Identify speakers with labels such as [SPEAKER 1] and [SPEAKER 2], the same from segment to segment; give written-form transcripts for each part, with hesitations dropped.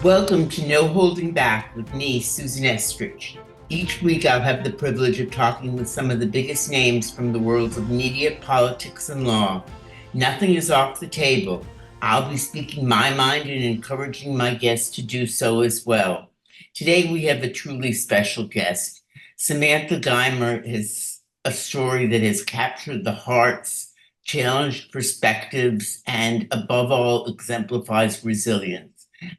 [SPEAKER 1] Welcome to No Holding Back with me, Susan Estridge. Each week I'll have the privilege of talking with some of the biggest names from the worlds of media, politics, and law. Nothing is off the table. I'll be speaking my mind and encouraging my guests to do so as well. Today we have a truly special guest. Samantha Geimer has a story that has captured the hearts, challenged perspectives, and above all, exemplifies resilience.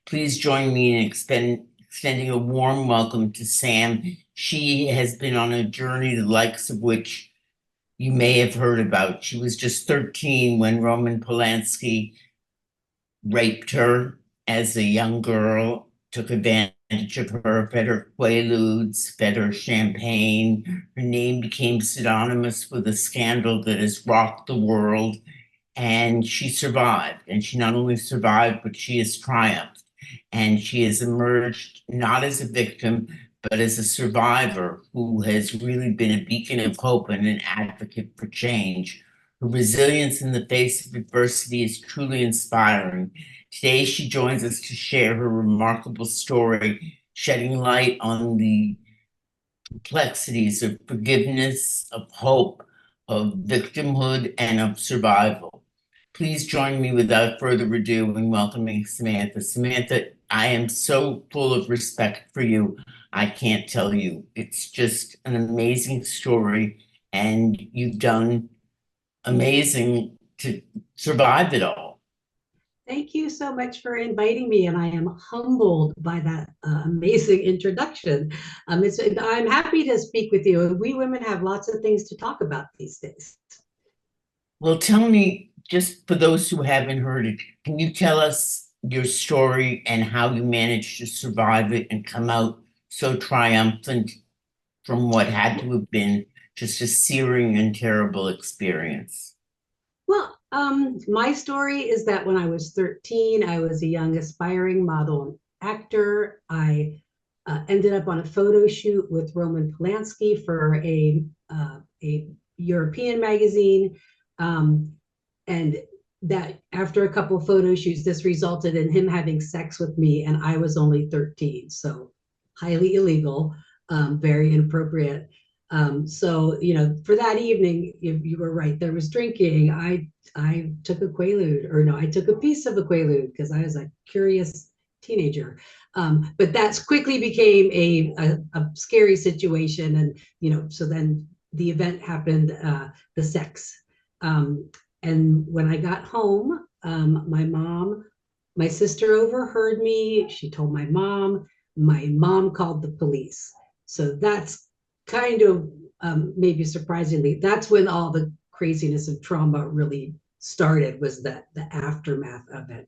[SPEAKER 1] Please join me in extending a warm welcome to Sam. She has been on a journey the likes of which you may have heard about. She was just 13 when Roman Polanski raped her as a young girl, took advantage of her, fed her quaaludes, fed her champagne. Her name became synonymous with a scandal that has rocked the world. And she survived. And she not only survived, but she has triumphed. And she has emerged not as a victim, but as a survivor who has really been a beacon of hope and an advocate for change. Her resilience in the face of adversity is truly inspiring. Today, she joins us to share her remarkable story, shedding light on the complexities of forgiveness, of hope, of victimhood, and of survival. Please join me without further ado in welcoming Samantha. Samantha, I am so full of respect for you. I can't tell you. It's just an amazing story, and you've done amazing to survive it all.
[SPEAKER 2] Thank you so much for inviting me, and I am humbled by that amazing introduction. I'm happy to speak with you. We women have lots of things to talk about these days.
[SPEAKER 1] Well, tell me, just for those who haven't heard it, can you tell us your story and how you managed to survive it and come out so triumphant from what had to have been just a searing and terrible experience?
[SPEAKER 2] Well, my story is that when I was 13, I was a young aspiring model and actor. I ended up on a photo shoot with Roman Polanski for a European magazine. And that after a couple photo shoots, this resulted in him having sex with me, and I was only 13, so highly illegal, very inappropriate. So, for that evening, you were right, there was drinking. I took a quaalude, or no, I took a piece of a quaalude because I was a curious teenager. But that quickly became a scary situation. And, so then the event happened, the sex. And when I got home, my sister overheard me. She told my mom called the police. So that's kind of maybe surprisingly, that's when all the craziness of trauma really started, was that the aftermath of it.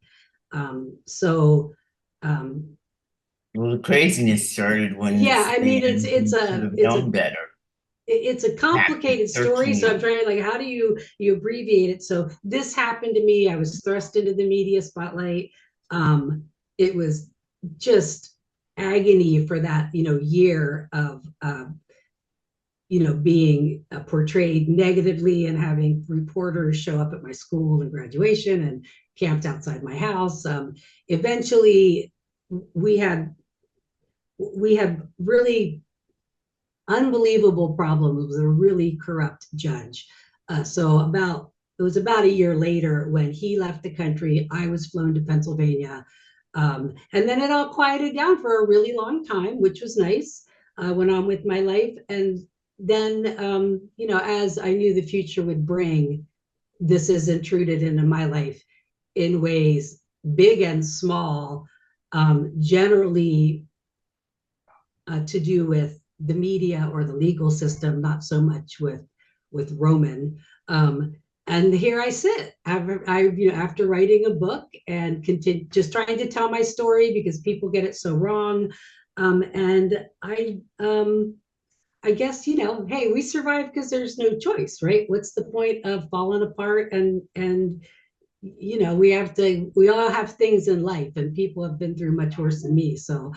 [SPEAKER 2] So
[SPEAKER 1] Well, the craziness started when
[SPEAKER 2] yeah, I mean, it's a complicated story, so I'm trying to, like, how do you abbreviate it? So this happened to me. I was thrust into the media spotlight. It was just agony for that year of being portrayed negatively and having reporters show up at my school and graduation and camped outside my house. Eventually we had really unbelievable problems with a really corrupt judge. It was about a year later when he left the country. I was flown to Pennsylvania. And then it all quieted down for a really long time, which was nice. I went on with my life. And then, as I knew the future would bring, this has intruded into my life in ways big and small, generally to do with the media or the legal system, not so much with Roman. And here I sit after writing a book and just trying to tell my story because people get it so wrong. And I guess, hey, we survive because there's no choice, right? What's the point of falling apart? And we all have things in life, and people have been through much worse than me. So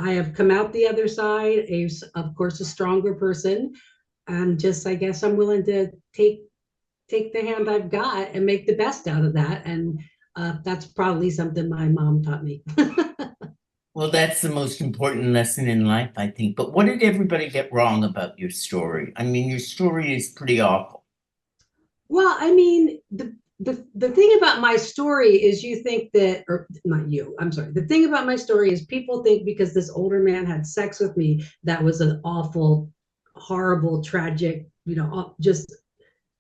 [SPEAKER 2] I have come out the other side, of course, a stronger person, and just, I guess I'm willing to take the hand I've got and make the best out of that. And That's probably something my mom taught me.
[SPEAKER 1] Well, that's the most important lesson in life, I think. But what did everybody get wrong about your story? I mean, your story is pretty awful.
[SPEAKER 2] Well, I mean, the thing about my story is you think that, or not you, I'm sorry. The thing about my story is people think because this older man had sex with me, that was an awful, horrible, tragic, just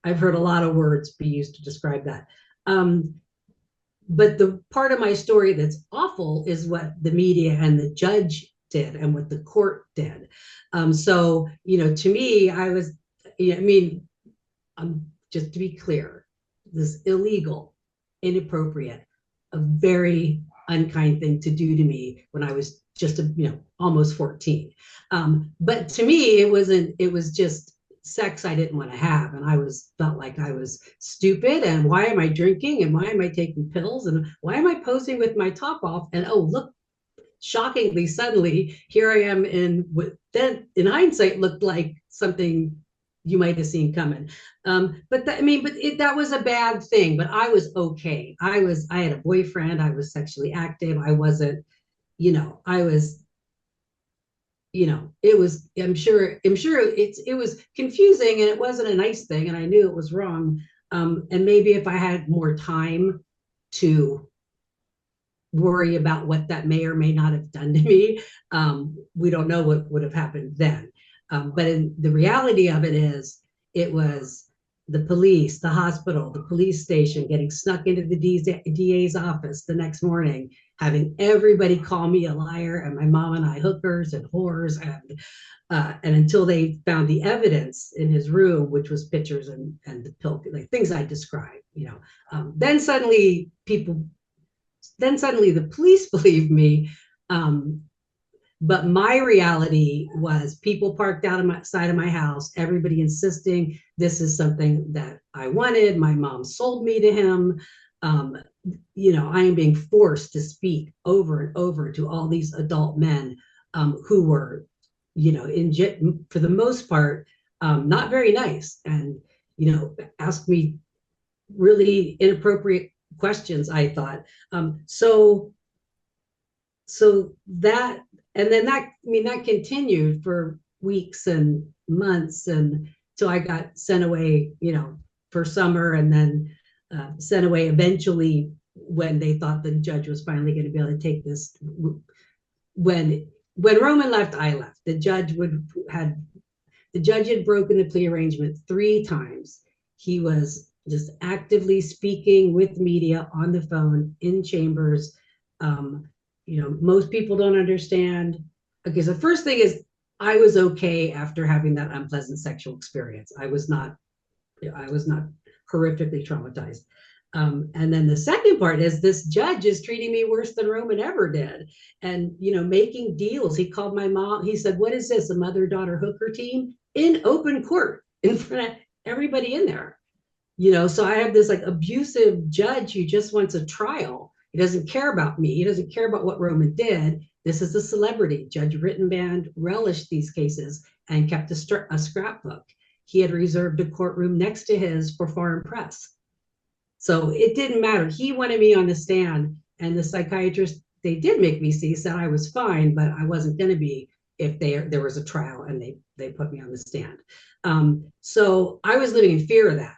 [SPEAKER 2] I've heard a lot of words be used to describe that. Um, but the part of my story that's awful is what the media and the judge did and what the court did. So, to me, I mean, just to be clear, this illegal, inappropriate, a very unkind thing to do to me when I was just almost 14. But to me, it was just sex I didn't want to have. And felt like I was stupid. And why am I drinking? And why am I taking pills? And why am I posing with my top off? And oh, look, shockingly, suddenly, here I am in what then in hindsight looked like something you might have seen coming. That was a bad thing, but I was okay. I had a boyfriend. I was sexually active. I wasn't, I was, it was, I'm sure it was confusing and it wasn't a nice thing. And I knew it was wrong. And maybe if I had more time to worry about what that may or may not have done to me, we don't know what would have happened then. But the reality of it is, it was the police, the hospital, the police station, getting snuck into the DA's office the next morning, having everybody call me a liar, and my mom and I hookers and whores, and until they found the evidence in his room, which was pictures and the pill, like things I described, then suddenly the police believed me. But my reality was people parked outside of my house, everybody insisting this is something that I wanted. My mom sold me to him. I am being forced to speak over and over to all these adult men who were, for the most part, not very nice, and, asked me really inappropriate questions, I thought. So that, and then that continued for weeks and months, and till I got sent away, for summer, and then sent away eventually when they thought the judge was finally going to be able to take this. When Roman left, I left. The judge had broken the plea arrangement 3 times. He was just actively speaking with media on the phone in chambers. Most people don't understand. Okay, so the first thing is, I was okay after having that unpleasant sexual experience. I was not horrifically traumatized. And then the second part is, this judge is treating me worse than Roman ever did, and making deals. He called my mom. He said, "What is this? A mother-daughter hooker team in open court in front of everybody in there?" So I have this like abusive judge who just wants a trial. He doesn't care about me. He doesn't care about what Roman did. This is a celebrity. Judge Rittenband relished these cases and kept a scrapbook. He had reserved a courtroom next to his for foreign press. So it didn't matter. He wanted me on the stand, and the psychiatrist they did make me see said I was fine, but I wasn't going to be if there was a trial and they put me on the stand. So I was living in fear of that,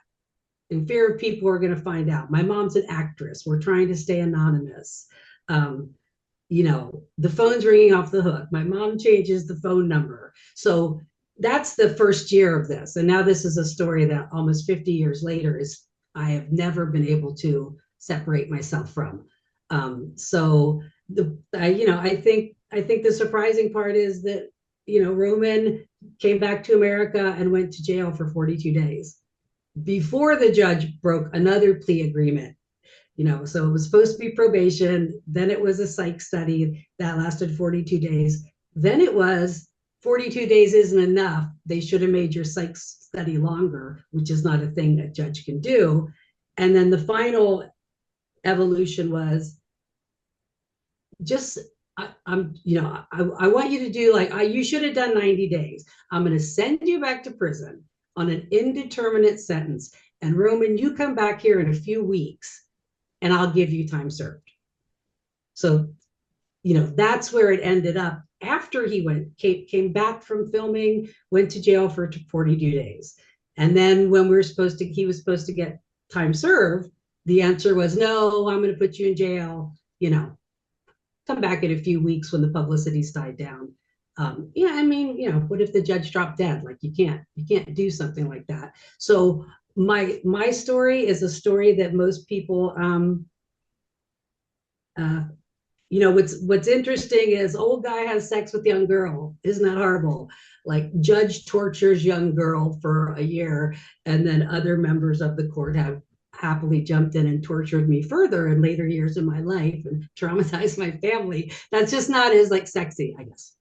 [SPEAKER 2] in fear of people were going to find out. My mom's an actress. We're trying to stay anonymous. The phone's ringing off the hook. My mom changes the phone number. So that's the first year of this. And now this is a story that almost 50 years later I have never been able to separate myself from. I think the surprising part is that, Roman came back to America and went to jail for 42 days before the judge broke another plea agreement. So it was supposed to be probation. Then it was a psych study that lasted 42 days. Then it was 42 days isn't enough. They should have made your psych study longer, which is not a thing that judge can do. And then the final evolution was just, I want you to do you should have done 90 days. I'm going to send you back to prison on an indeterminate sentence. And Roman, you come back here in a few weeks and I'll give you time served. So, that's where it ended up after he came back from filming, went to jail for 42 days. And then when he was supposed to get time served, the answer was, no, I'm going to put you in jail, come back in a few weeks when the publicity's died down. What if the judge dropped dead? Like you can't do something like that. So my story is a story that most people, what's interesting is old guy has sex with young girl. Isn't that horrible? Like judge tortures young girl for a year, and then other members of the court have happily jumped in and tortured me further in later years of my life and traumatized my family. That's just not as sexy, I guess.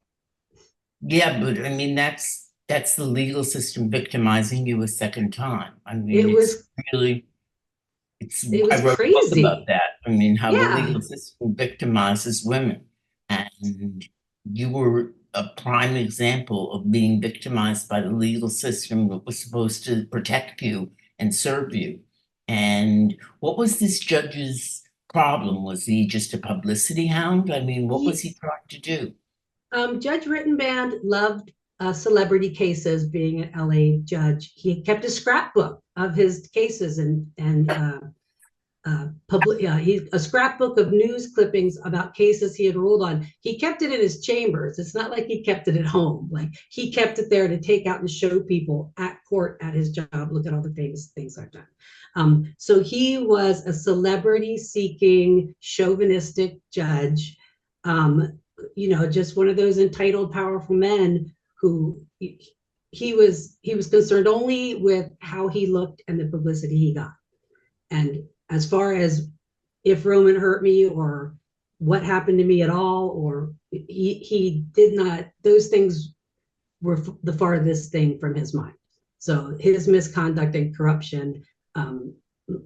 [SPEAKER 1] Yeah, but I mean that's the legal system victimizing you a second time. I mean,
[SPEAKER 2] It was
[SPEAKER 1] I wrote a book about
[SPEAKER 2] crazy.
[SPEAKER 1] that. I mean, how the
[SPEAKER 2] Yeah.
[SPEAKER 1] legal system victimizes women. And you were a prime example of being victimized by the legal system that was supposed to protect you and serve you. And what was this judge's problem? Was he just a publicity hound? I mean, what was he trying to do?
[SPEAKER 2] Judge Rittenband loved celebrity cases. Being an LA judge, he kept a scrapbook of his cases he's a scrapbook of news clippings about cases he had ruled on. He kept it in his chambers. It's not like he kept it at home. Like he kept it there to take out and show people at court at his job. Look at all the famous things I've done. So he was a celebrity-seeking, chauvinistic judge. Just one of those entitled, powerful men who he was concerned only with how he looked and the publicity he got. And as far as if Roman hurt me or what happened to me at all, or he did not, those things were the farthest thing from his mind. So his misconduct and corruption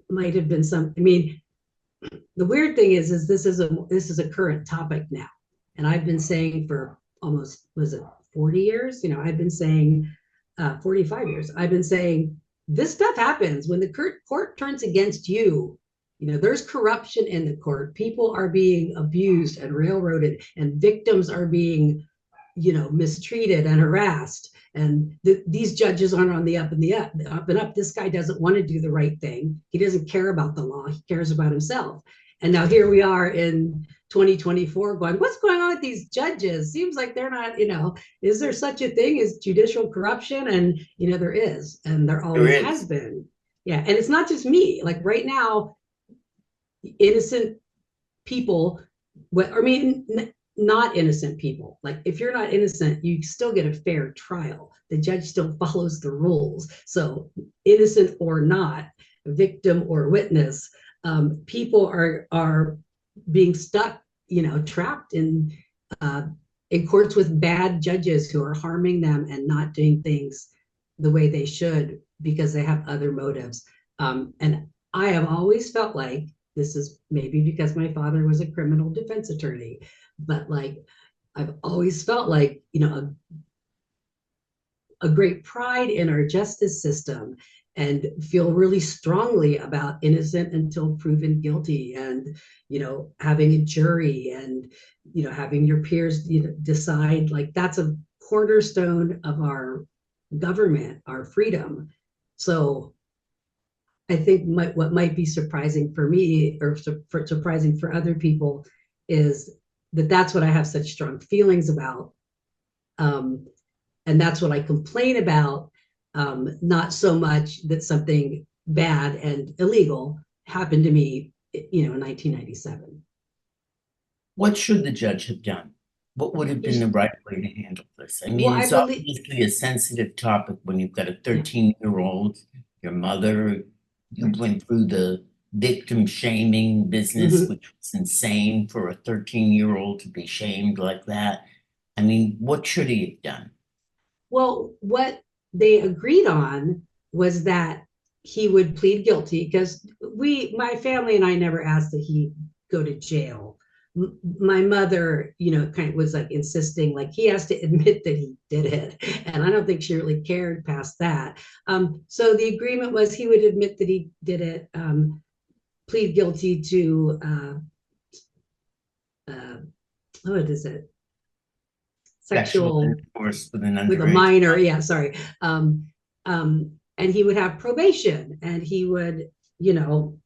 [SPEAKER 2] might have been the weird thing is this is a current topic now. And I've been saying for almost, was it 40 years? I've been saying 45 years. I've been saying this stuff happens when the court turns against you. There's corruption in the court. People are being abused and railroaded, and victims are being, mistreated and harassed. And these judges aren't on the up and up. This guy doesn't want to do the right thing. He doesn't care about the law. He cares about himself. And now here we are in 2024 going, what's going on with these judges? Seems like they're not, is there such a thing as judicial corruption? And, there is, and there always has been. Yeah. And it's not just me. Like right now, innocent people, not innocent people. Like if you're not innocent, you still get a fair trial. The judge still follows the rules. So innocent or not, victim or witness, people are being stuck, trapped in courts with bad judges who are harming them and not doing things the way they should because they have other motives. And I have always felt like, this is maybe because my father was a criminal defense attorney, but I've always felt like, a great pride in our justice system and feel really strongly about innocent until proven guilty, and having a jury and having your peers decide. Like that's a cornerstone of our government, our freedom. So I think what might be surprising for me or surprising for other people is that that's what I have such strong feelings about. And that's what I complain about, not so much that something bad and illegal happened to me, in 1997.
[SPEAKER 1] What should the judge have done? What would have been the right way to handle this? I mean, it's obviously a sensitive topic when you've got a 13-year-old, your mother, you went through the victim shaming business, which was insane for a 13-year-old to be shamed like that. I mean, what should he have done?
[SPEAKER 2] Well, what they agreed on was that he would plead guilty because my family and I never asked that he go to jail. My mother, kind of was insisting, he has to admit that he did it. And I don't think she really cared past that. So the agreement was he would admit that he did it. plead guilty to what is it?
[SPEAKER 1] Sexual
[SPEAKER 2] Sexual
[SPEAKER 1] intercourse with an
[SPEAKER 2] with a
[SPEAKER 1] underage
[SPEAKER 2] minor.
[SPEAKER 1] child.
[SPEAKER 2] Yeah, sorry. And he would have probation, and he would, you know,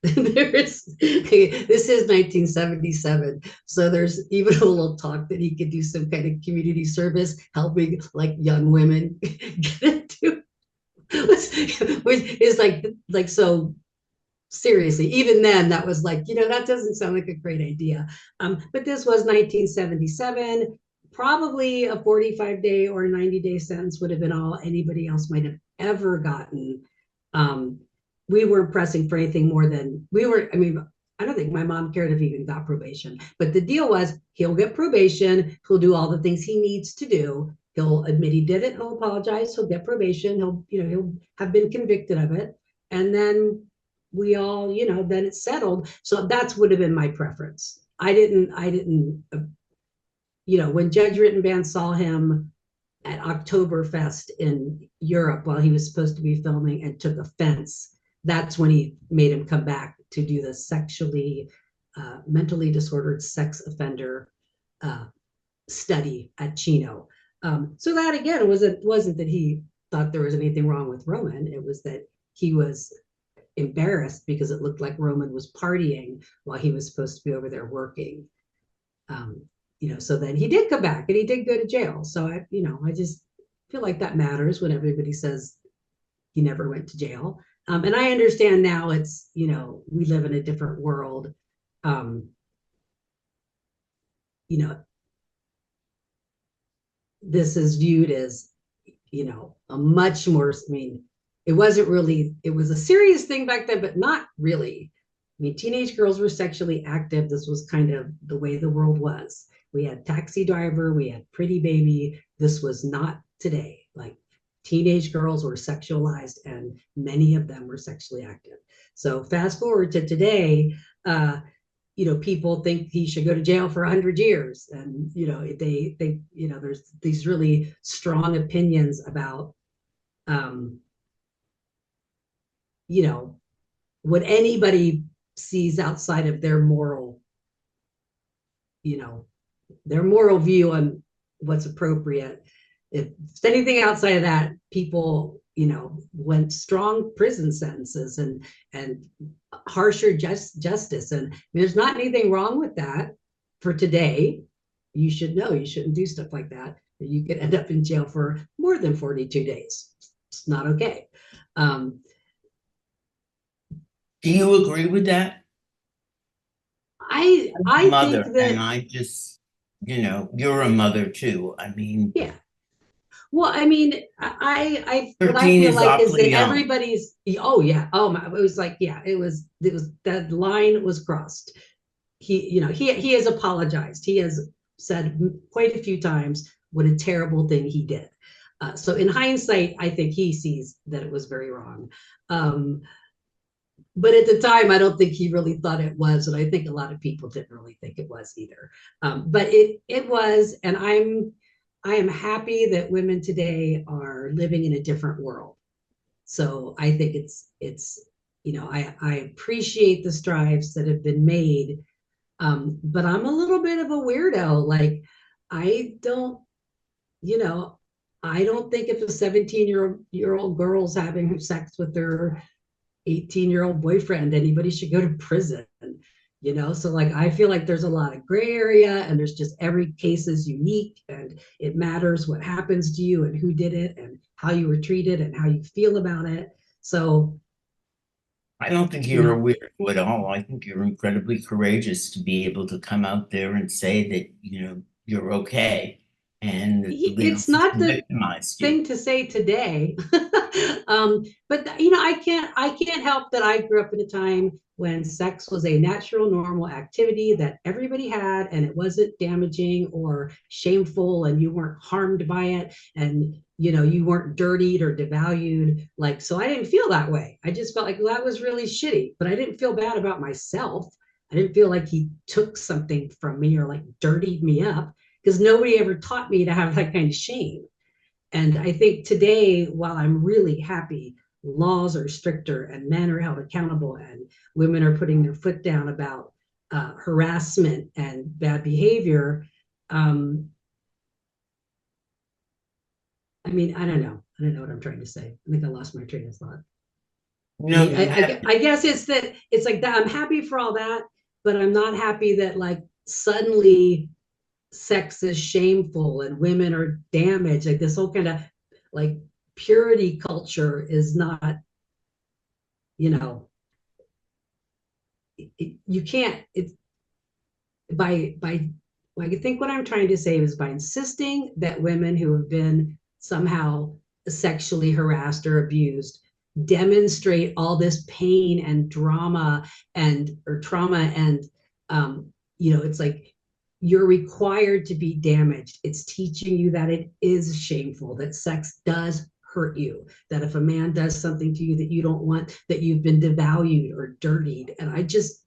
[SPEAKER 2] there's this is 1977, so there's even a little talk that he could do some kind of community service, helping like young women get into, which is like so seriously, even then that was like, that doesn't sound like a great idea. But this was 1977. Probably a 45-day or 90-day sentence would have been all anybody else might have ever gotten. um, we weren't pressing for anything more than we were. I mean, I don't think my mom cared if he even got probation, but the deal was he'll get probation, he'll do all the things he needs to do, he'll admit he did it, he'll apologize, he'll get probation, he'll have been convicted of it, and then we all, then it's settled. So that's would have been my preference. I didn't when Judge Rittenband saw him at Oktoberfest in Europe while he was supposed to be filming and took offense, that's when he made him come back to do the mentally disordered sex offender uh, study at Chino. So that again wasn't that he thought there was anything wrong with Roman. It was that he was embarrassed because it looked like Roman was partying while he was supposed to be over there working. Um, so then he did come back and he did go to jail. So I just feel like that matters when everybody says he never went to jail. And I understand now it's, we live in a different world. Um, you know, this is viewed as, a much more, I mean, it wasn't really, it was a serious thing back then, but not really. I mean, teenage girls were sexually active. This was kind of the way the world was. We had Taxi Driver, we had Pretty Baby. This was not today. Like, teenage girls were sexualized and many of them were sexually active. So fast forward to today, people think he should go to jail for 100 years. And, they there's these really strong opinions about, um, what anybody sees outside of their moral, their moral view on what's appropriate. If it's anything outside of that, people, went strong prison sentences and harsher justice. And there's not anything wrong with that for today. You should know you shouldn't do stuff like that. You could end up in jail for more than 42 days. It's not okay.
[SPEAKER 1] Do you agree with that?
[SPEAKER 2] I think
[SPEAKER 1] Mother, and
[SPEAKER 2] that,
[SPEAKER 1] I just, you're a mother too. I mean,
[SPEAKER 2] yeah. Well, I mean, I what I
[SPEAKER 1] 13
[SPEAKER 2] feel
[SPEAKER 1] is
[SPEAKER 2] like is
[SPEAKER 1] awfully
[SPEAKER 2] that
[SPEAKER 1] young.
[SPEAKER 2] everybody's, oh yeah, oh my, it was like, yeah, it was that line was crossed. He has apologized. He has said quite a few times what a terrible thing he did. So in hindsight, I think he sees that it was very wrong. Um, but at the time, I don't think he really thought it was, and I think a lot of people didn't really think it was either. But it was, and I am happy that women today are living in a different world. So I think it's I appreciate the strides that have been made, but I'm a little bit of a weirdo. Like, I don't, you know, I don't think if a 17-year-old girl's having sex with their 18-year-old boyfriend, anybody should go to prison. So like, I feel like there's a lot of gray area, and there's just every case is unique, and it matters what happens to you and who did it and how you were treated and how you feel about it. So,
[SPEAKER 1] I don't think
[SPEAKER 2] you
[SPEAKER 1] you're a
[SPEAKER 2] know,
[SPEAKER 1] weirdo at all. I think you're incredibly courageous to be able to come out there and say that, you're okay and that nobody
[SPEAKER 2] it's
[SPEAKER 1] else has
[SPEAKER 2] not the
[SPEAKER 1] victimized you.
[SPEAKER 2] thing to say today. But I can't help that I grew up in a time when sex was a natural, normal activity that everybody had, and it wasn't damaging or shameful, and you weren't harmed by it, and you weren't dirtied or devalued. Like, so I didn't feel that way. I just felt like, well, that was really shitty, but I didn't feel bad about myself. I didn't feel like he took something from me or like dirtied me up, because nobody ever taught me to have that kind of shame. And I think today, while I'm really happy laws are stricter and men are held accountable and women are putting their foot down about harassment and bad behavior. I mean, I don't know. I don't know what I'm trying to say. I think I lost my train of thought. I
[SPEAKER 1] No,
[SPEAKER 2] mean,
[SPEAKER 1] you have.
[SPEAKER 2] I guess it's that it's like that. I'm happy for all that, but I'm not happy that like suddenly sex is shameful and women are damaged. Like this whole kind of like purity culture is not, you know, you can't. It's by. I think what I'm trying to say is by insisting that women who have been somehow sexually harassed or abused demonstrate all this pain and drama and or trauma and it's like you're required to be damaged. It's teaching you that it is shameful, that sex does hurt you, that if a man does something to you that you don't want, that you've been devalued or dirtied. And I just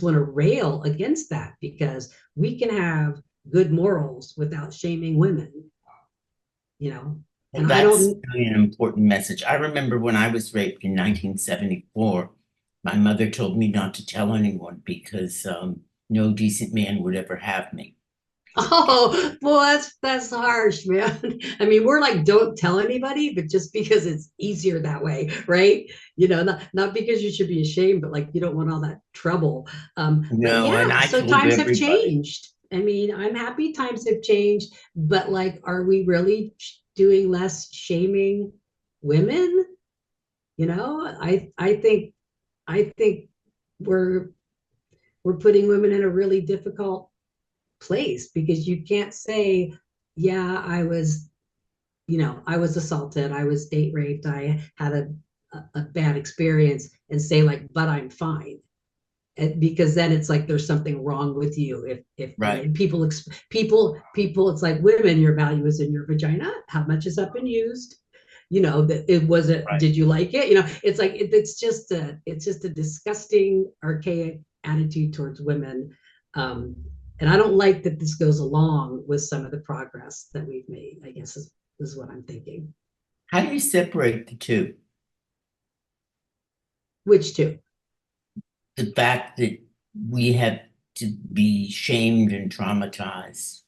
[SPEAKER 2] want to rail against that because we can have good morals without shaming women, you know.
[SPEAKER 1] Well,
[SPEAKER 2] And I
[SPEAKER 1] that's
[SPEAKER 2] don't.
[SPEAKER 1] really an important message. I remember when I was raped in 1974, my mother told me not to tell anyone because no decent man would ever have me.
[SPEAKER 2] Oh, well, that's harsh, man. I mean, we're like, don't tell anybody, but just because it's easier that way, right? Not because you should be ashamed, but like you don't want all that trouble. But
[SPEAKER 1] No, and
[SPEAKER 2] yeah,
[SPEAKER 1] I
[SPEAKER 2] so
[SPEAKER 1] told
[SPEAKER 2] times have
[SPEAKER 1] everybody.
[SPEAKER 2] changed. I mean, I'm happy times have changed, but like, are we really doing less shaming women? I think we're we're putting women in a really difficult place because you can't say, yeah, I was assaulted, I was date raped, I had a bad experience, and say like, but I'm fine. And because then it's like there's something wrong with you. If
[SPEAKER 1] Right,
[SPEAKER 2] people, it's like women, your value is in your vagina. How much has that been used? That it wasn't.
[SPEAKER 1] right.
[SPEAKER 2] Did you like it? It's like it's just a disgusting, archaic attitude towards women. Um, and I don't like that this goes along with some of the progress that we've made. I guess is what I'm thinking.
[SPEAKER 1] How do you separate the two?
[SPEAKER 2] Which two?
[SPEAKER 1] The fact that we have to be shamed and traumatized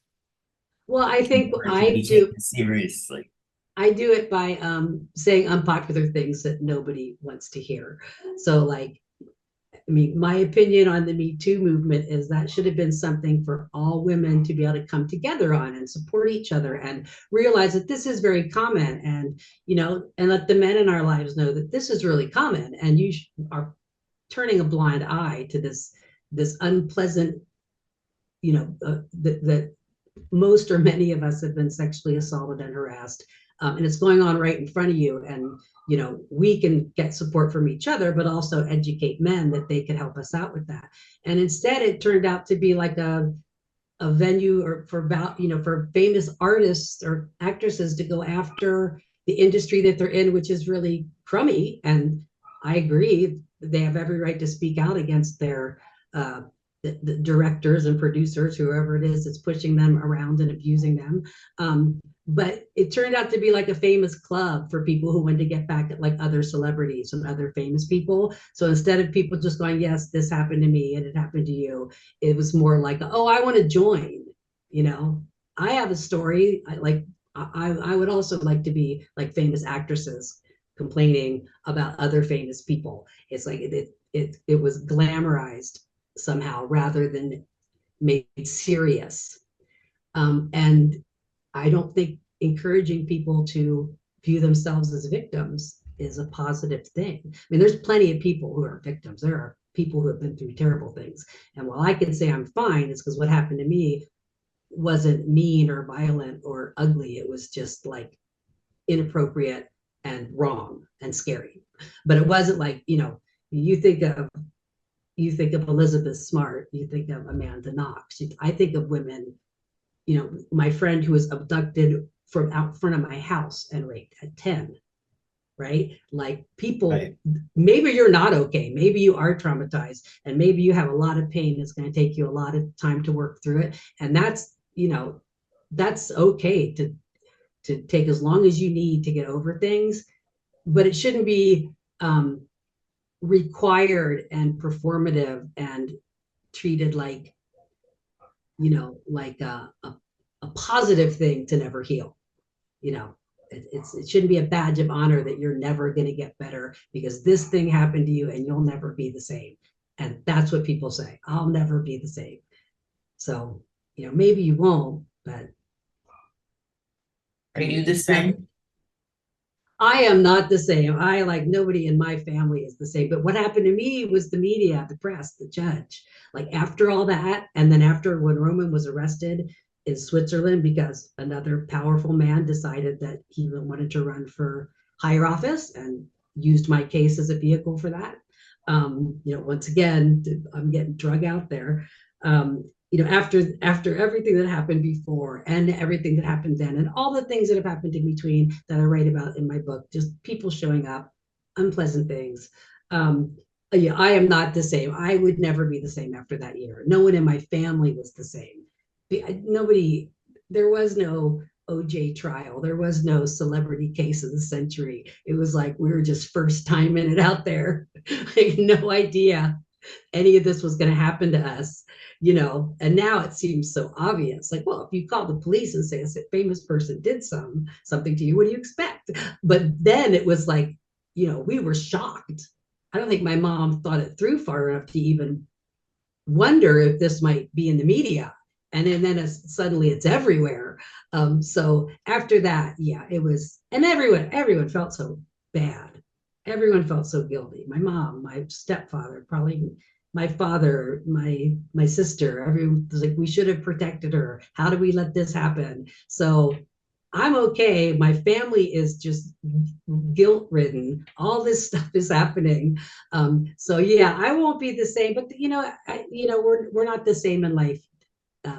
[SPEAKER 2] Well, I
[SPEAKER 1] in
[SPEAKER 2] think
[SPEAKER 1] order to be taken seriously.
[SPEAKER 2] I do it by saying unpopular things that nobody wants to hear. So, like, I mean, my opinion on the Me Too movement is that should have been something for all women to be able to come together on and support each other and realize that this is very common, and let the men in our lives know that this is really common, and you are turning a blind eye to this unpleasant, that most or many of us have been sexually assaulted and harassed, and it's going on right in front of you. And we can get support from each other, but also educate men that they can help us out with that. And instead, it turned out to be like a venue or for famous artists or actresses to go after the industry that they're in, which is really crummy. And I agree, they have every right to speak out against their the directors and producers, whoever it is that's pushing them around and abusing them. But it turned out to be like a famous club for people who wanted to get back at like other celebrities and other famous people. So instead of people just going, yes, this happened to me and it happened to you, it was more like, oh, I want to join. You know, I have a story. I would also like to be like famous actresses complaining about other famous people. It's like it was glamorized somehow rather than made serious. And I don't think encouraging people to view themselves as victims is a positive thing. I mean, there's plenty of people who are victims. There are people who have been through terrible things. And while I can say I'm fine, it's because what happened to me wasn't mean or violent or ugly. It was just like inappropriate and wrong and scary. But it wasn't like, you think of Elizabeth Smart, you think of Amanda Knox. I think of women, my friend who was abducted from out front of my house and raped at 10, right? Like people,
[SPEAKER 1] Right.
[SPEAKER 2] maybe you're not okay. Maybe you are traumatized and maybe you have a lot of pain. It's going to take you a lot of time to work through it. And that's okay to take as long as you need to get over things. but it shouldn't be required and performative and treated like, like a positive thing to never heal. It shouldn't be a badge of honor that you're never going to get better because this thing happened to you and you'll never be the same. And that's what people say. I'll never be the same. So, maybe you won't, but
[SPEAKER 1] Are you the same?
[SPEAKER 2] I am not the same. I, like, nobody in my family is the same. But what happened to me was the media, the press, the judge. Like, after all that, and then after when Roman was arrested in Switzerland because another powerful man decided that he wanted to run for higher office and used my case as a vehicle for that. Once again, I'm getting drug out there. After everything that happened before and everything that happened then and all the things that have happened in between that I write about in my book, just people showing up, unpleasant things. Yeah, I am not the same. I would never be the same after that year. No one in my family was the same. Nobody, there was no OJ trial. There was no celebrity case of the century. It was like we were just first timing it out there. I had no idea any of this was going to happen to us, and now it seems so obvious. Like, well, if you call the police and say a famous person did something to you, what do you expect? But then it was like, we were shocked. I don't think my mom thought it through far enough to even wonder if this might be in the media. And then suddenly it's everywhere. So after that, yeah, it was, and everyone felt so bad. Everyone felt so guilty. My mom, my stepfather, probably my father, my sister. Everyone was like, we should have protected her. How do we let this happen? So I'm okay. My family is just guilt ridden. All this stuff is happening. So yeah, I won't be the same. But we're not the same in life.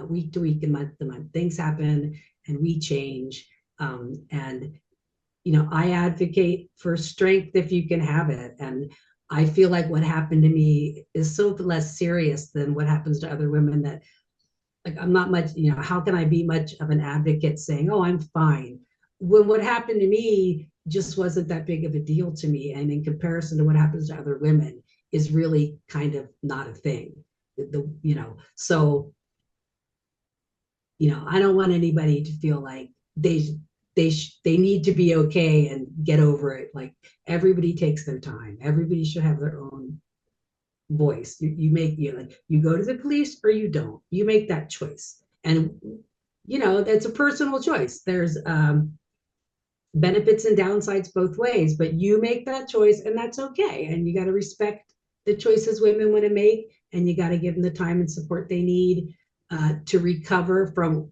[SPEAKER 2] Week to week and month to month, things happen and we change. And I advocate for strength if you can have it. And I feel like what happened to me is so less serious than what happens to other women that, like, I'm not much, how can I be much of an advocate saying, oh, I'm fine, when what happened to me just wasn't that big of a deal to me. And in comparison to what happens to other women is really kind of not a thing. So, I don't want anybody to feel like they need to be okay and get over it. Like, everybody takes their time. Everybody should have their own voice. You make, like, you go to the police or you don't. You make that choice. And that's a personal choice. There's benefits and downsides both ways, but you make that choice and that's okay. And you got to respect the choices women want to make, and you got to give them the time and support they need to recover from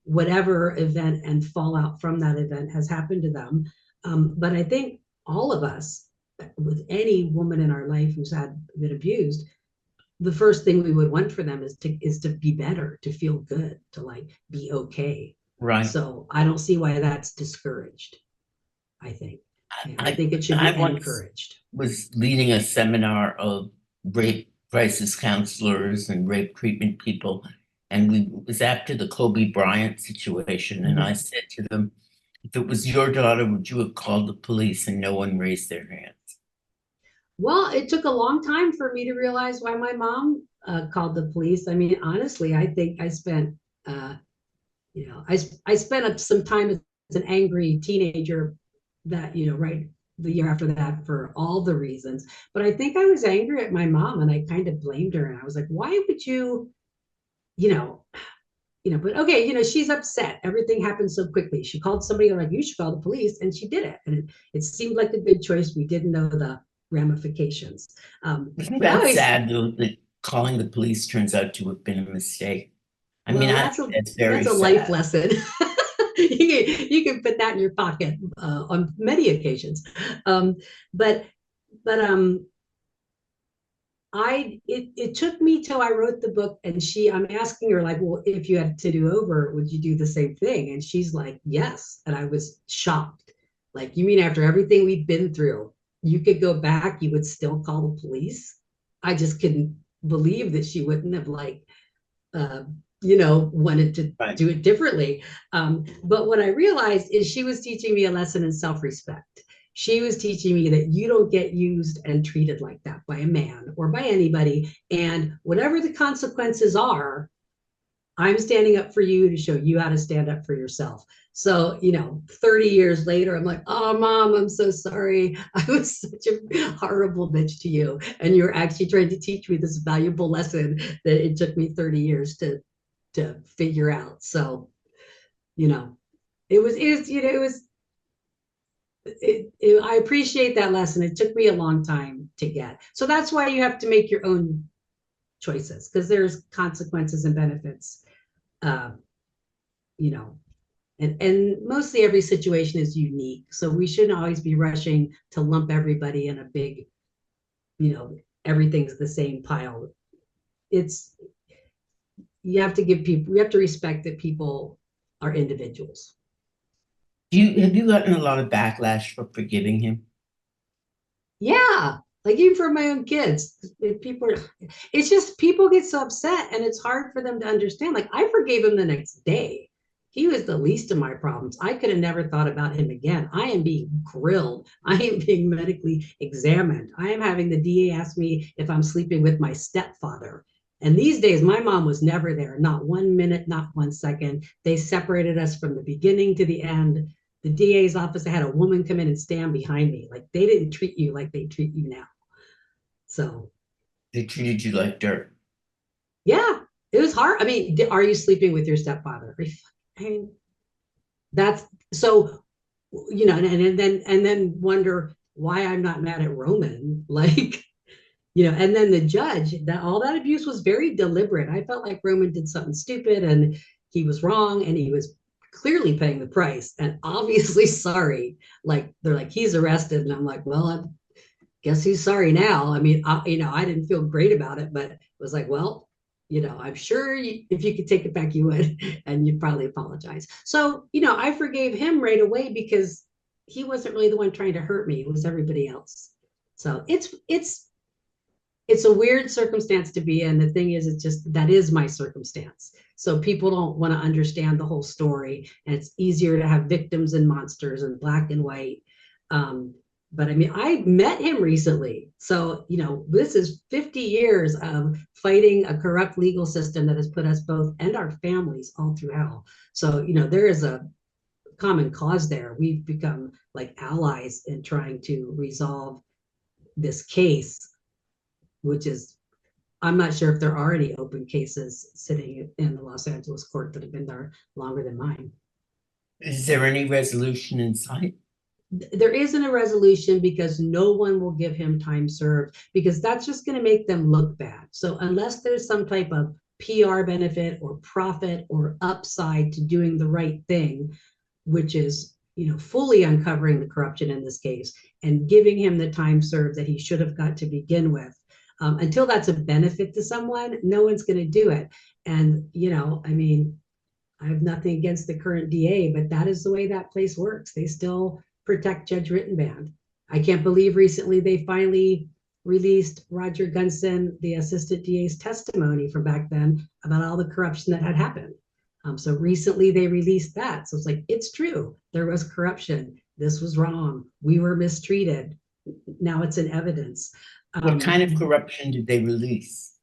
[SPEAKER 2] whatever event and fallout from that event has happened to them. But I think all of us, with any woman in our life who's been abused, the first thing we would want for them is to be better, to feel good, to, like, be okay.
[SPEAKER 1] Right.
[SPEAKER 2] So I don't see why that's discouraged. I think it should be encouraged.
[SPEAKER 1] Was leading a seminar of rape crisis counselors and rape treatment people, and it was after the Kobe Bryant situation, and I said to them, if it was your daughter, would you have called the police? And no one raised their hands.
[SPEAKER 2] Well, it took a long time for me to realize why my mom called the police. I mean, honestly, I think I spent, I spent some time as an angry teenager that, right the year after that for all the reasons. But I think I was angry at my mom and I kind of blamed her. And I was like, why would you, but okay, she's upset. Everything happened so quickly. She called somebody, like, you should call the police. And she did it. And it seemed like a good choice. We didn't know the ramifications.
[SPEAKER 1] Isn't that sad, though, that calling the police turns out to have been a mistake? I mean, that's very
[SPEAKER 2] a
[SPEAKER 1] sad.
[SPEAKER 2] life lesson. You can put that in your pocket on many occasions. But it took me till I wrote the book, and I'm asking her, like, well, if you had to do over, would you do the same thing? And she's like, yes. And I was shocked. Like, you mean after everything we've been through, you could go back, you would still call the police? I just couldn't believe that she wouldn't have, like, wanted to do it differently. But what I realized is she was teaching me a lesson in self-respect. She was teaching me that you don't get used and treated like that by a man or by anybody. And whatever the consequences are, I'm standing up for you to show you how to stand up for yourself. So, 30 years later, I'm like, oh, Mom, I'm so sorry. I was such a horrible bitch to you. And you're actually trying to teach me this valuable lesson that it took me 30 years to figure out. So, I appreciate that lesson. It took me a long time to get. So that's why you have to make your own choices, because there's consequences and benefits. Uh, you know, and mostly every situation is unique. So we shouldn't always be rushing to lump everybody in a big, everything's the same pile. It's you have to respect that people are individuals.
[SPEAKER 1] Have you gotten a lot of backlash for forgiving him?
[SPEAKER 2] Yeah, like even for my own kids, it's just people get so upset and it's hard for them to understand. Like I forgave him the next day. He was the least of my problems. I could have never thought about him again. I am being grilled. I am being medically examined. I am having the DA ask me if I'm sleeping with my stepfather. And these days, my mom was never there, not 1 minute, not 1 second. They separated us from the beginning to the end. The DA's office, I had a woman come in and stand behind me. Like they didn't treat you like they treat you now. So
[SPEAKER 1] They treated you like dirt.
[SPEAKER 2] yeah, it was hard. I mean, are you sleeping with your stepfather? I mean, that's so, and then wonder why I'm not mad at Roman. Like, and then the judge, that all that abuse was very deliberate. I felt like Roman did something stupid and he was wrong and he was clearly paying the price and obviously sorry. Like they're like, he's arrested. And I'm like, well, I guess he's sorry now. I mean, I didn't feel great about it, but it was like, well, I'm sure if you could take it back, you would, and you'd probably apologize. So, I forgave him right away because he wasn't really the one trying to hurt me. It was everybody else. So it's a weird circumstance to be in. The thing is, it's just that is my circumstance. So people don't want to understand the whole story, and it's easier to have victims and monsters and black and white. But I mean, I met him recently. So, this is 50 years of fighting a corrupt legal system that has put us both and our families all through hell. So, there is a common cause there. We've become like allies in trying to resolve this case, which is, I'm not sure if there are any open cases sitting in the Los Angeles court that have been there longer than mine.
[SPEAKER 1] Is there any resolution in sight?
[SPEAKER 2] There isn't a resolution because no one will give him time served, because that's just going to make them look bad. So unless there's some type of PR benefit or profit or upside to doing the right thing, which is, fully uncovering the corruption in this case and giving him the time served that he should have got to begin with, until that's a benefit to someone, no one's going to do it. And, I mean, I have nothing against the current DA, but that is the way that place works. They still protect Judge Rittenband. I can't believe recently they finally released Roger Gunson, the assistant DA's testimony from back then about all the corruption that had happened. So recently they released that. So it's like, it's true. There was corruption. This was wrong. We were mistreated. Now it's in evidence.
[SPEAKER 1] What kind of corruption did they release?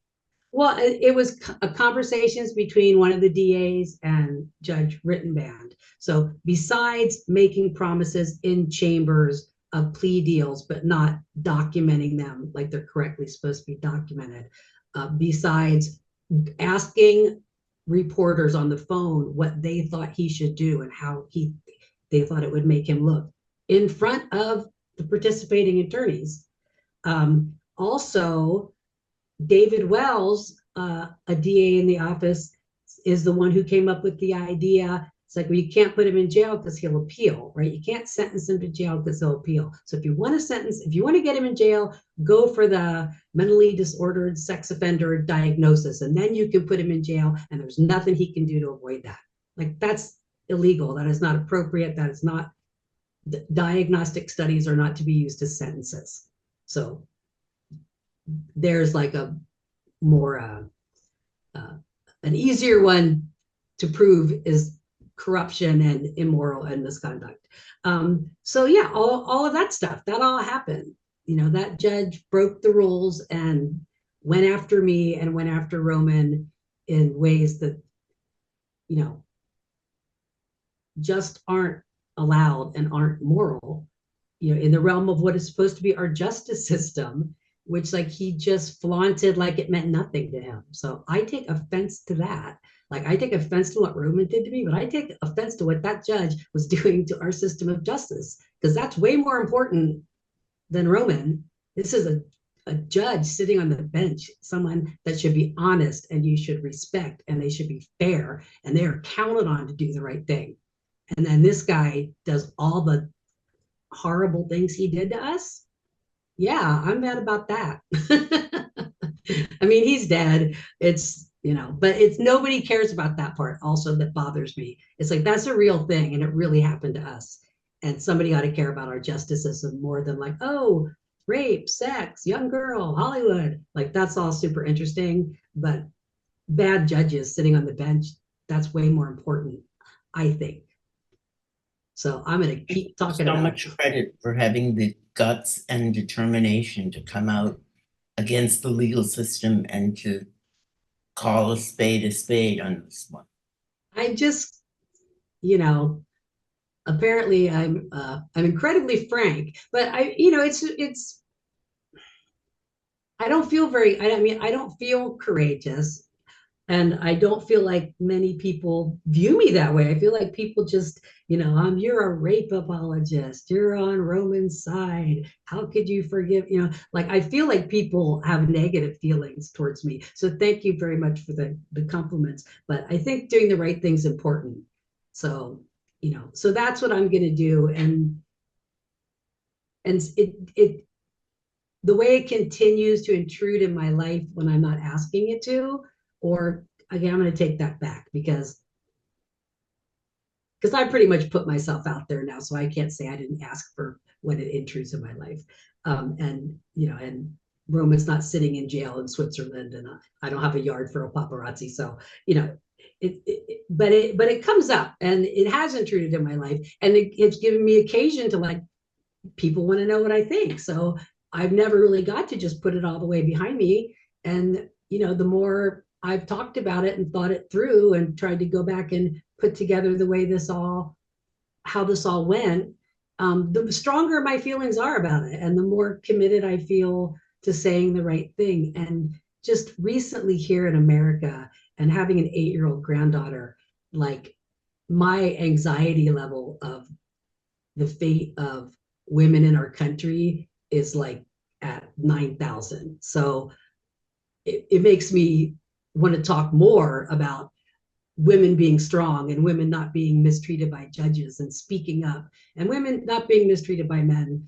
[SPEAKER 2] Well, it was conversations between one of the DAs and Judge Rittenband. So besides making promises in chambers of plea deals, but not documenting them like they're correctly supposed to be documented, besides asking reporters on the phone what they thought he should do and how they thought it would make him look in front of the participating attorneys. Also, David Wells, a DA in the office, is the one who came up with the idea. It's like, well, you can't put him in jail because he'll appeal, right? You can't sentence him to jail because he'll appeal. So if you want to get him in jail, go for the mentally disordered sex offender diagnosis, and then you can put him in jail, and there's nothing he can do to avoid that. Like, that's illegal. That is not appropriate. That is not, diagnostic studies are not to be used as sentences. So there's like a more an easier one to prove is corruption and immoral and misconduct. So yeah, all of that stuff, that all happened. That judge broke the rules and went after me and went after Roman in ways that, just aren't allowed and aren't moral, in the realm of what is supposed to be our justice system, which like he just flaunted like it meant nothing to him. So I take offense to that. Like I take offense to what Roman did to me, but I take offense to what that judge was doing to our system of justice, because that's way more important than Roman. This is a judge sitting on the bench, someone that should be honest and you should respect, and they should be fair, and they are counted on to do the right thing. And then this guy does all the horrible things he did to us. Yeah, I'm mad about that. I mean, he's dead. But it's nobody cares about that part also that bothers me. It's like, that's a real thing and it really happened to us. And somebody ought to care about our justice system more than like, oh, rape, sex, young girl, Hollywood. Like that's all super interesting. But bad judges sitting on the bench, that's way more important, I think. So I'm going to keep talking
[SPEAKER 1] so
[SPEAKER 2] about
[SPEAKER 1] much credit for having the guts and determination to come out against the legal system and to call a spade on this one.
[SPEAKER 2] I just, apparently I'm incredibly frank, but it's I don't feel I don't feel courageous. And I don't feel like many people view me that way. I feel like people just, you're a rape apologist. You're on Roman's side. How could you forgive? Like I feel like people have negative feelings towards me. So thank you very much for the compliments. But I think doing the right thing is important. So, so that's what I'm going to do. And the way it continues to intrude in my life when I'm not asking it to, or again, I'm going to take that back because I pretty much put myself out there now, so I can't say I didn't ask for when it intrudes in my life. And Roman's not sitting in jail in Switzerland, and I don't have a yard for a paparazzi. So but it comes up, and it has intruded in my life, and it's given me occasion to like people want to know what I think. So I've never really got to just put it all the way behind me, and the more I've talked about it and thought it through and tried to go back and put together the way how this all went, the stronger my feelings are about it and the more committed I feel to saying the right thing. And just recently here in America and having an 8-year-old granddaughter, like my anxiety level of the fate of women in our country is like at 9,000. So it makes me want to talk more about women being strong and women not being mistreated by judges and speaking up, and women not being mistreated by men.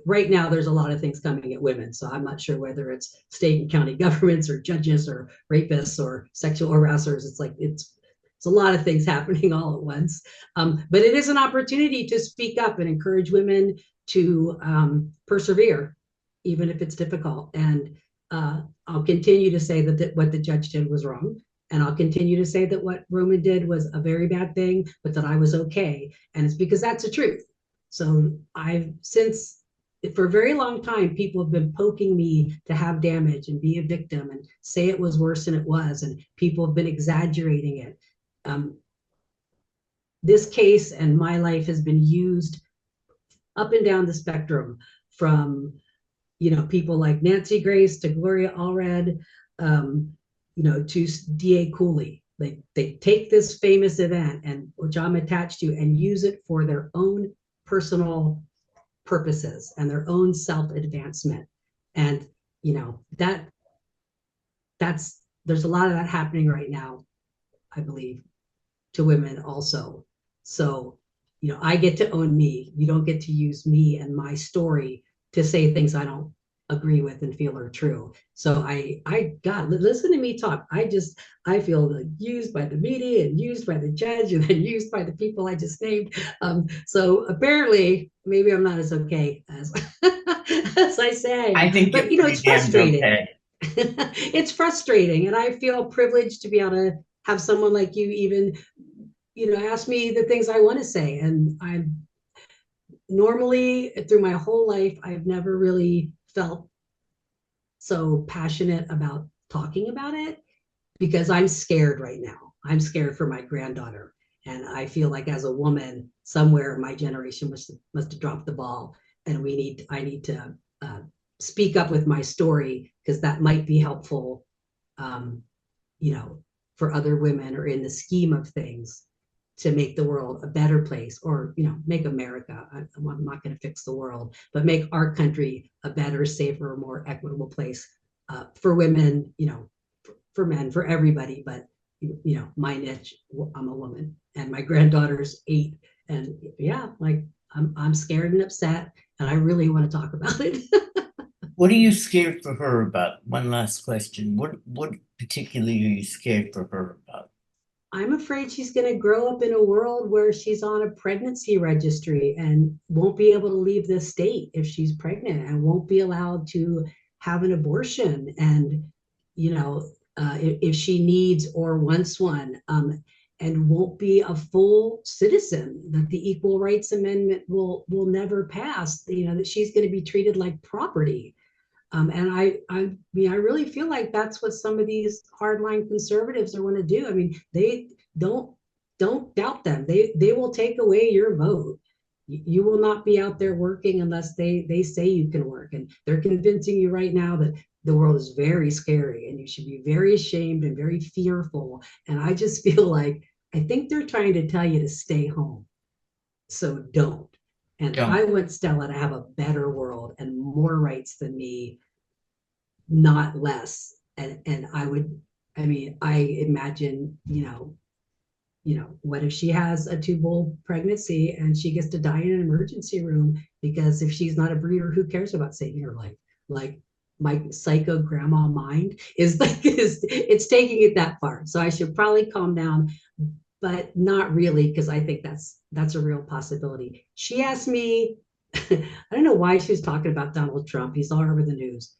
[SPEAKER 2] Right now, there's a lot of things coming at women. So I'm not sure whether it's state and county governments or judges or rapists or sexual harassers. It's like, it's a lot of things happening all at once. But it is an opportunity to speak up and encourage women to persevere, even if it's difficult. And I'll continue to say that what the judge did was wrong. And I'll continue to say that what Roman did was a very bad thing, but that I was okay. And it's because that's the truth. So for a very long time, people have been poking me to have damage and be a victim and say it was worse than it was. And people have been exaggerating it. This case and my life has been used up and down the spectrum, from people like Nancy Grace to Gloria Allred, to DA Cooley. They take this famous event, and which I'm attached to, and use it for their own personal purposes and their own self-advancement. And there's a lot of that happening right now, I believe, to women also. So I get to own me. You don't get to use me and my story to say things I don't agree with and feel are true. So God, listen to me talk. I feel like used by the media and used by the judge and then used by the people I just named. So apparently maybe I'm not as okay as as I say.
[SPEAKER 1] I think,
[SPEAKER 2] but it's frustrating. Okay. It's frustrating, and I feel privileged to be able to have someone like you even ask me the things I want to say. And I'm normally, through my whole life, I've never really felt so passionate about talking about it because I'm scared right now. I'm scared for my granddaughter. And I feel like as a woman, somewhere my generation must have dropped the ball. And I need to speak up with my story because that might be helpful, um, you know, for other women or in the scheme of things to make the world a better place, or make America. I'm not going to fix the world, but make our country a better, safer, more equitable place for women, for men, for everybody. But my niche, I'm a woman, and my granddaughter's 8, and yeah, like I'm scared and upset, and I really want to talk about it.
[SPEAKER 1] What are you scared for her about? One last question. What particularly are you scared for her about?
[SPEAKER 2] I'm afraid she's going to grow up in a world where she's on a pregnancy registry and won't be able to leave the state if she's pregnant, and won't be allowed to have an abortion. And, if she needs or wants one, and won't be a full citizen, that the Equal Rights Amendment will never pass, that she's going to be treated like property. And I mean, I really feel like that's what some of these hardline conservatives are going to do. I mean, they don't don't doubt them. They will take away your vote. You will not be out there working unless they say you can work. And they're convincing you right now that the world is very scary and you should be very ashamed and very fearful. And I just feel like I think they're trying to tell you to stay home. So don't. And
[SPEAKER 1] Don't.
[SPEAKER 2] I want Stella to have a better world and more rights than me, not less. And I mean, I imagine, what if she has a tubal pregnancy and she gets to die in an emergency room? Because if she's not a breeder, who cares about saving her life? Like, my psycho grandma mind is like, it's taking it that far. So I should probably calm down, but not really, because I think that's a real possibility. She asked me, I don't know why she was talking about Donald Trump. He's all over the news.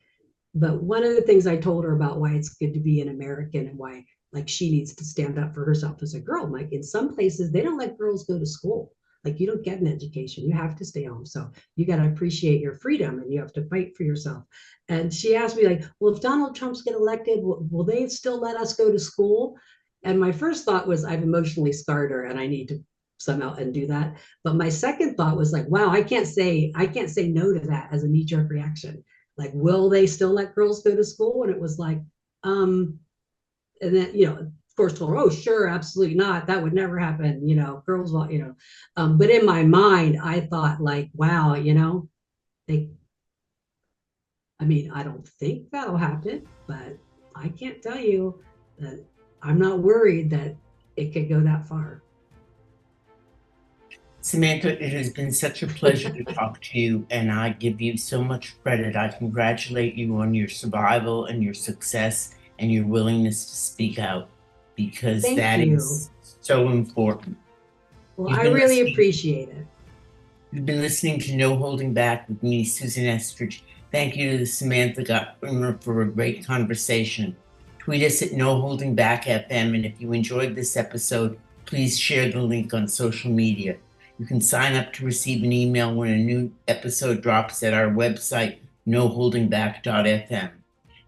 [SPEAKER 2] But one of the things I told her about why it's good to be an American and why, like, she needs to stand up for herself as a girl. Like, in some places, they don't let girls go to school. Like, you don't get an education. You have to stay home. So you got to appreciate your freedom and you have to fight for yourself. And she asked me, like, well, if Donald Trump's get elected, will they still let us go to school? And my first thought was, I've emotionally scarred her and I need to somehow undo that. But my second thought was like, wow, I can't say no to that as a knee-jerk reaction. Like, will they still let girls go to school? And it was like, and then, of course, told her, oh, sure, absolutely not. That would never happen. Girls, but in my mind, I thought, like, wow, they, I mean, I don't think that'll happen, but I can't tell you that I'm not worried that it could go that far.
[SPEAKER 1] Samantha, it has been such a pleasure to talk to you, and I give you so much credit. I congratulate you on your survival and your success and your willingness to speak out, because
[SPEAKER 2] Thank
[SPEAKER 1] that
[SPEAKER 2] you.
[SPEAKER 1] is so important.
[SPEAKER 2] Well,
[SPEAKER 1] You've
[SPEAKER 2] I
[SPEAKER 1] been
[SPEAKER 2] really
[SPEAKER 1] listening.
[SPEAKER 2] appreciate it.
[SPEAKER 1] You've been listening to No Holding Back with me, Susan Estridge. Thank you to Samantha Geimer for a great conversation. Tweet us at No Holding Back FM, and if you enjoyed this episode, please share the link on social media. You can sign up to receive an email when a new episode drops at our website, noholdingback.fm.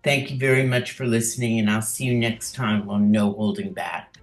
[SPEAKER 1] Thank you very much for listening, and I'll see you next time on No Holding Back.